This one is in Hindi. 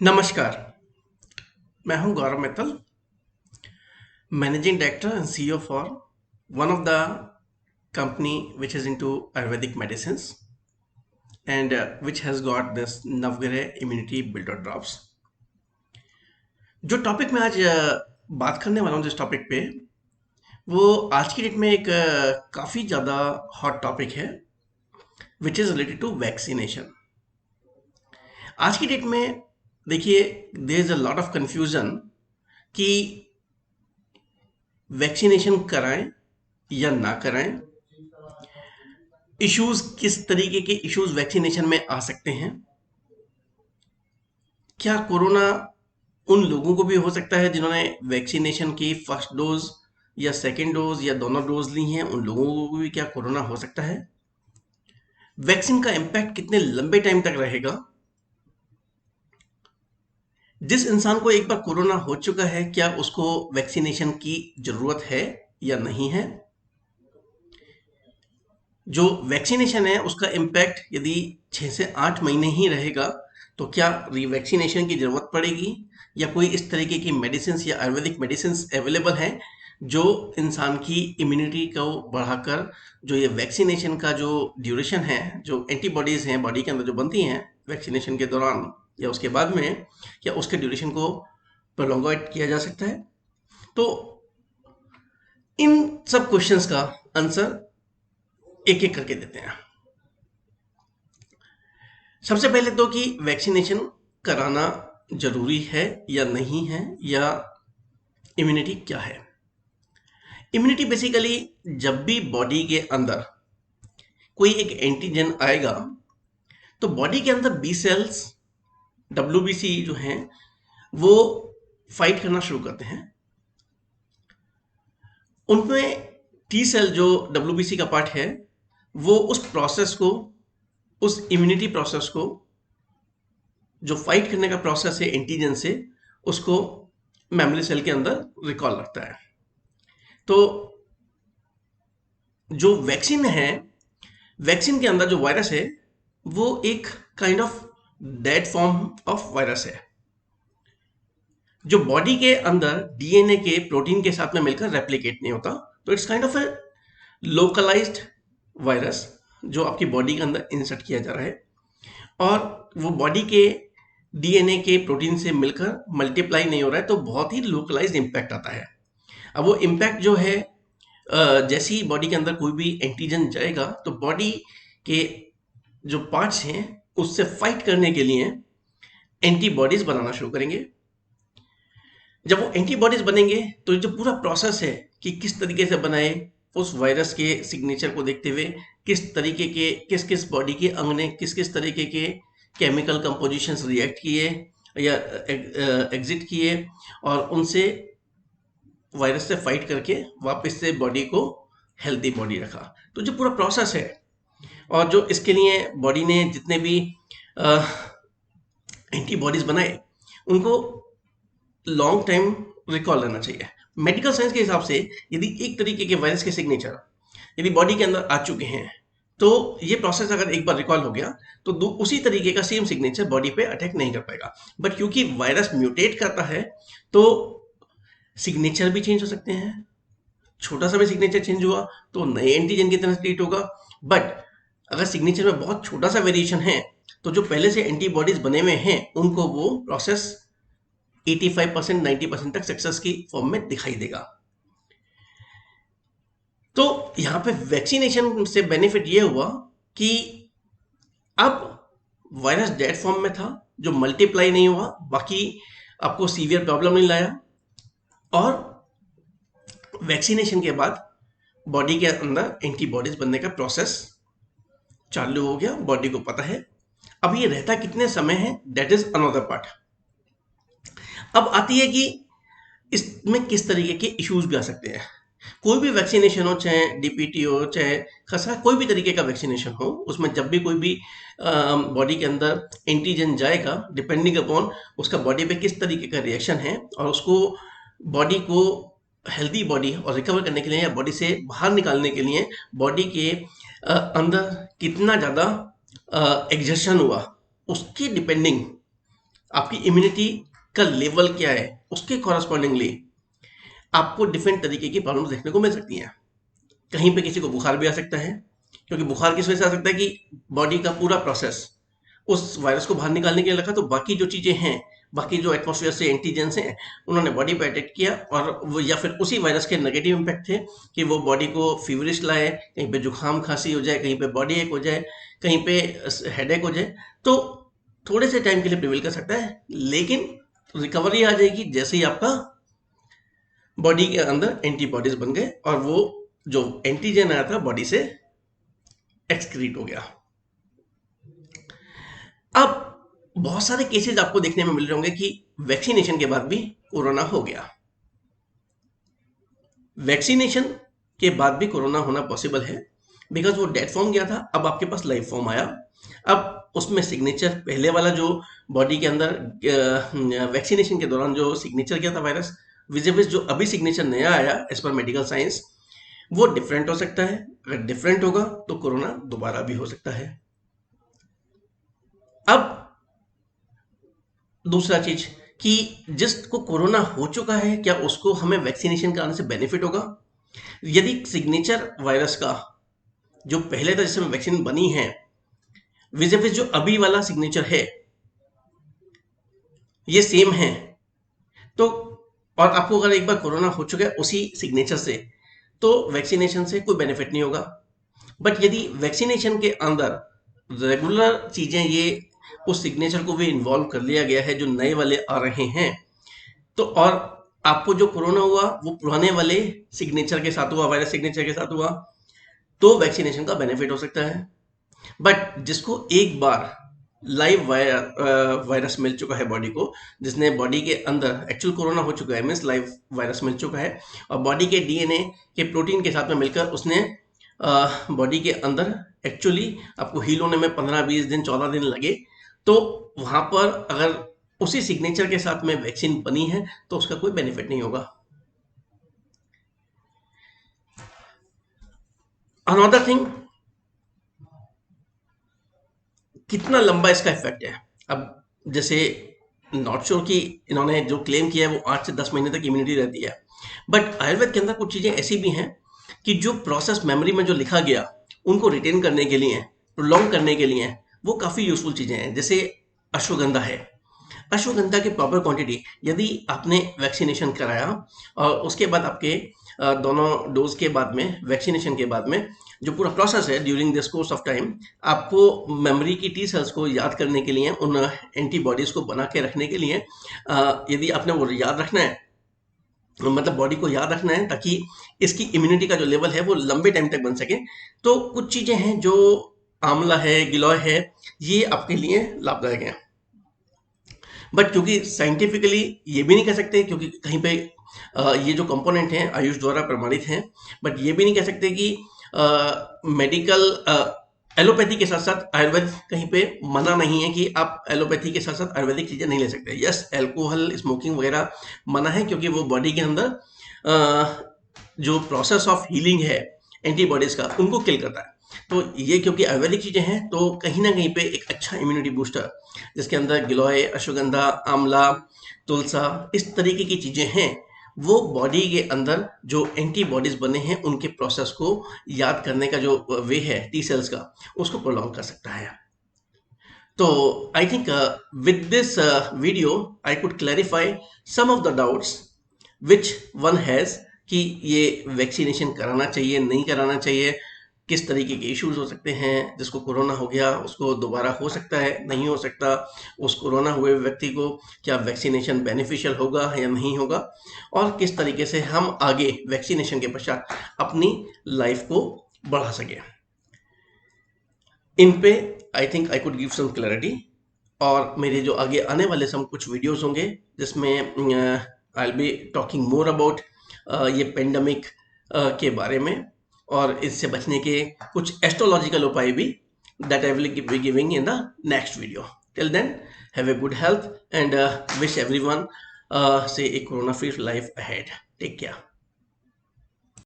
नमस्कार, मैं हूं Gaurav Mittal, managing director and CEO for one of the company which is into Ayurvedic medicines and which has got this Navgire Immunity Builder Drops. जो टॉपिक मैं आज बात करने वाला हूं जिस टॉपिक पे वो आज की डेट में एक काफ़ी ज़्यादा हॉट टॉपिक है which is related to vaccination. आज की डेट में देखिए there is a lot of confusion कि वैक्सीनेशन कराएं या ना कराएं, इश्यूज किस तरीके के इश्यूज वैक्सीनेशन में आ सकते हैं, क्या कोरोना उन लोगों को भी हो सकता है जिन्होंने वैक्सीनेशन की फर्स्ट डोज या सेकेंड डोज या दोनों डोज ली हैं, उन लोगों को भी क्या कोरोना हो सकता है, वैक्सीन का इम्पैक्ट कितने लंबे टाइम तक रहेगा, जिस इंसान को एक बार कोरोना हो चुका है क्या उसको वैक्सीनेशन की जरूरत है या नहीं है, जो वैक्सीनेशन है उसका इम्पैक्ट यदि 6 से 8 महीने ही रहेगा तो क्या रीवैक्सीनेशन की ज़रूरत पड़ेगी या कोई इस तरीके की मेडिसिन या आयुर्वेदिक मेडिसिन अवेलेबल हैं जो इंसान की इम्यूनिटी को बढ़ाकर जो ये वैक्सीनेशन का जो ड्यूरेशन है, जो एंटीबॉडीज़ हैं बॉडी के अंदर जो बनती हैं वैक्सीनेशन के दौरान या उसके बाद में, क्या उसके ड्यूरेशन को प्रोलोंगेट किया जा सकता है। तो इन सब क्वेश्चंस का आंसर एक एक करके देते हैं। सबसे पहले तो कि वैक्सीनेशन कराना जरूरी है या नहीं है, या इम्यूनिटी क्या है। इम्यूनिटी बेसिकली जब भी बॉडी के अंदर कोई एक एंटीजन आएगा तो बॉडी के अंदर बी सेल्स डब्ल्यूबीसी जो हैं वो फाइट करना शुरू करते हैं। उनमें टी सेल जो डब्ल्यूबीसी का पार्ट है वो उस प्रोसेस को, उस इम्यूनिटी प्रोसेस को जो फाइट करने का प्रोसेस है एंटीजन से, उसको मेमोरी सेल के अंदर रिकॉल रखता है। तो जो वैक्सीन है, वैक्सीन के अंदर जो वायरस है वो एक kind of dead form of virus है जो बॉडी के अंदर डीएनए के प्रोटीन के साथ में मिलकर रेप्लिकेट नहीं होता। तो it's kind of a localised virus जो आपकी बॉडी के अंदर इंसर्ट किया जा रहा है और वो बॉडी के डीएनए के प्रोटीन से मिलकर मल्टीप्लाई नहीं हो रहा है, तो बहुत ही लोकलाइज्ड इम्पैक्ट आता है। अब वो इम्पैक्ट जो है जैसे ही बॉडी के अंदर कोई भी एंटीजन जाएगा तो बॉडी के जो पार्ट्स हैं उससे फाइट करने के लिए एंटीबॉडीज बनाना शुरू करेंगे। जब वो एंटीबॉडीज बनेंगे तो जो पूरा प्रोसेस है कि किस तरीके से बनाए, उस वायरस के सिग्नेचर को देखते हुए किस तरीके के किस किस बॉडी के अंग ने किस किस तरीके के केमिकल कंपोजिशंस रिएक्ट किए या एग्जिट किए और उनसे वायरस से फाइट करके वापस से बॉडी को हेल्दी बॉडी रखा। तो जो पूरा प्रोसेस है और जो इसके लिए बॉडी ने जितने भी एंटीबॉडीज बनाए उनको लॉन्ग टाइम रिकॉल रहना चाहिए। मेडिकल साइंस के हिसाब से यदि एक तरीके के वायरस के सिग्नेचर यदि बॉडी के अंदर आ चुके हैं तो ये प्रोसेस अगर एक बार रिकॉल हो गया तो उसी तरीके का सेम सिग्नेचर बॉडी पे अटैक नहीं कर पाएगा। बट क्योंकि वायरस म्यूटेट करता है तो सिग्नेचर भी चेंज हो सकते हैं। छोटा सा भी सिग्नेचर चेंज हुआ तो नए एंटीजन की तरह ट्रीट होगा। बट अगर सिग्नेचर में बहुत छोटा सा वेरिएशन है तो जो पहले से एंटीबॉडीज बने हुए हैं उनको वो प्रोसेस 85% 90% तक सक्सेस की फॉर्म में दिखाई देगा। तो यहां पे वैक्सीनेशन से बेनिफिट ये हुआ कि अब वायरस डेड फॉर्म में था जो मल्टीप्लाई नहीं हुआ, बाकी आपको सीवियर प्रॉब्लम नहीं लाया, और वैक्सीनेशन के बाद बॉडी के अंदर एंटीबॉडीज बनने का प्रोसेस चालू हो गया। बॉडी को पता है। अब ये रहता कितने समय है, दैट इज अनदर पार्ट। अब आती है कि इसमें किस तरीके के इश्यूज भी आ सकते हैं। कोई भी वैक्सीनेशन हो, चाहे डीपीटी हो, चाहे खसरा, कोई भी तरीके का वैक्सीनेशन हो, उसमें जब भी कोई भी बॉडी के अंदर एंटीजन जाएगा, डिपेंडिंग अपॉन उसका बॉडी पे किस तरीके का रिएक्शन है और उसको बॉडी को हेल्दी बॉडी और रिकवर करने के लिए या बॉडी से बाहर निकालने के लिए बॉडी के अंदर कितना ज़्यादा एग्जर्शन हुआ, उसकी डिपेंडिंग आपकी इम्यूनिटी का लेवल क्या है, उसके कॉरस्पॉन्डिंगली आपको डिफरेंट तरीके की प्रॉब्लम्स देखने को मिल सकती हैं। कहीं पे किसी को बुखार भी आ सकता है, क्योंकि बुखार किस वजह से आ सकता है कि बॉडी का पूरा प्रोसेस उस वायरस को बाहर निकालने के लिए लगा, तो बाकी जो चीज़ें हैं, बाकी जो एटमॉस्फेयर से एंटीजेंस हैं, उन्होंने बॉडी पे अटैक किया, और वो या फिर उसी वायरस के नेगेटिव इम्पैक्ट थे कि वो बॉडी को फीवरिश लाए, कहीं पे जुकाम खांसी हो जाए, कहीं पे बॉडी एक हो जाए, कहीं पे हेडेक हो जाए। तो थोड़े से टाइम के लिए प्रिवेल कर सकता है, लेकिन रिकवरी आ जाएगी जैसे ही आपका बॉडी के अंदर एंटीबॉडीज बन गए और वो जो एंटीजन आया था बॉडी से एक्सक्रीट हो गया। अब बहुत सारे केसेस आपको देखने में मिल रहे होंगे कि वैक्सीनेशन के बाद भी कोरोना हो गया। वैक्सीनेशन के बाद भी कोरोना होना पॉसिबल है, बिकॉज वो डेड फॉर्म गया था, अब आपके पास लाइव फॉर्म आया। अब उसमें सिग्नेचर पहले वाला जो बॉडी के अंदर वैक्सीनेशन के दौरान जो सिग्नेचर किया था वायरस, विजिबिस जो अभी सिग्नेचर नया आया एज पर मेडिकल साइंस, वो डिफरेंट हो सकता है। अगर डिफरेंट होगा तो कोरोना दोबारा भी हो सकता है। अब दूसरा चीज कि जिसको कोरोना हो चुका है, क्या उसको हमें वैक्सीनेशन कराने से बेनिफिट होगा? यदि सिग्नेचर वायरस का जो पहले था जिसमें वैक्सीन बनी है, विजिबिस जो अभी वाला सिग्नेचर है, ये सेम है, तो और आपको अगर एक बार कोरोना हो चुका है उसी सिग्नेचर से, तो वैक्सीनेशन से कोई बेनिफिट नहीं होगा। बट यदि वैक्सीनेशन के अंदर रेगुलर चीजें ये उस सिग्नेचर को भी इन्वॉल्व कर लिया गया है जो नए वाले आ रहे हैं, तो और आपको जो कोरोना हुआ वो पुराने वाले सिग्नेचर के साथ हुआ, वायरस सिग्नेचर के साथ हुआ, तो वैक्सीनेशन का बेनिफिट हो सकता है। बट जिसको एक बार लाइव वायरस मिल चुका है बॉडी को, जिसने बॉडी के अंदर एक्चुअल कोरोना हो चुका है, मीन्स लाइव वायरस मिल चुका है, और बॉडी के डीएनए के प्रोटीन के साथ में मिलकर उसने बॉडी के अंदर एक्चुअली आपको हील होने में 15-20 दिन 14 दिन लगे, तो वहां पर अगर उसी सिग्नेचर के साथ में वैक्सीन बनी है तो उसका कोई बेनिफिट नहीं होगा। अनदर थिंग, कितना लंबा इसका इफेक्ट है। अब जैसे नॉट श्योर कि इन्होंने जो क्लेम किया है वो 8 से 10 महीने तक इम्यूनिटी रहती है, बट आयुर्वेद के अंदर कुछ चीजें ऐसी भी हैं कि जो प्रोसेस मेमोरी में जो लिखा गया उनको रिटेन करने के लिए, प्रोलॉन्ग करने के लिए, वो काफी यूजफुल चीजें हैं। जैसे अश्वगंधा है, अश्वगंधा की प्रॉपर क्वांटिटी, यदि आपने वैक्सीनेशन कराया और उसके बाद आपके दोनों डोज के बाद में, वैक्सीनेशन के बाद में जो पूरा प्रोसेस है during this course of time, आपको मेमोरी की टी सेल्स को याद करने के लिए, उन एंटीबॉडीज को बना के रखने के लिए, यदि आपने वो याद रखना है, मतलब बॉडी को याद रखना है ताकि इसकी इम्यूनिटी का जो लेवल है वो लंबे टाइम तक बन सके, तो कुछ चीजें हैं जो आंवला है, गिलोय है, ये आपके लिए लाभदायक है। बट क्योंकि साइंटिफिकली ये भी नहीं कह सकते, क्योंकि कहीं पे ये जो कंपोनेंट हैं आयुष द्वारा प्रमाणित हैं, बट ये भी नहीं कह सकते कि मेडिकल एलोपैथी के साथ साथ आयुर्वेद कहीं पे मना नहीं है कि आप एलोपैथी के साथ साथ आयुर्वेदिक चीजें नहीं ले सकते। यस, अल्कोहल, स्मोकिंग वगैरह मना है, क्योंकि वो बॉडी के अंदर जो प्रोसेस ऑफ हीलिंग है एंटीबॉडीज का, उनको किल करता है। तो ये क्योंकि आयुर्वेदिक चीजें हैं, तो कहीं ना कहीं पे एक अच्छा इम्यूनिटी बूस्टर जिसके अंदर गिलोय, अश्वगंधा, आंवला, तुलसा, इस तरीके की चीजें हैं, वो बॉडी के अंदर जो एंटीबॉडीज बने हैं उनके प्रोसेस को याद करने का जो वे है टी सेल्स का, उसको प्रोलॉन्ग कर सकता है। तो I think with this video I could clarify some of the doubts which one has कि ये वैक्सीनेशन कराना चाहिए, नहीं कराना चाहिए, किस तरीके के इश्यूज हो सकते हैं। जिसको कोरोना हो गया उसको दोबारा हो सकता है, नहीं हो सकता, उस कोरोना हुए व्यक्ति को क्या वैक्सीनेशन बेनिफिशियल होगा या नहीं होगा, और किस तरीके से हम आगे वैक्सीनेशन के पश्चात अपनी लाइफ को बढ़ा सके, इन पे I think I could give some clarity. और मेरे जो आगे आने वाले सम कुछ वीडियोस होंगे जिसमें I will be talking more about ये पेंडेमिक के बारे में, और इससे बचने के कुछ एस्ट्रोलॉजिकल उपाय भी, that I will be giving in the next video. Till then, have a good health and wish everyone say a corona free life ahead. Take care.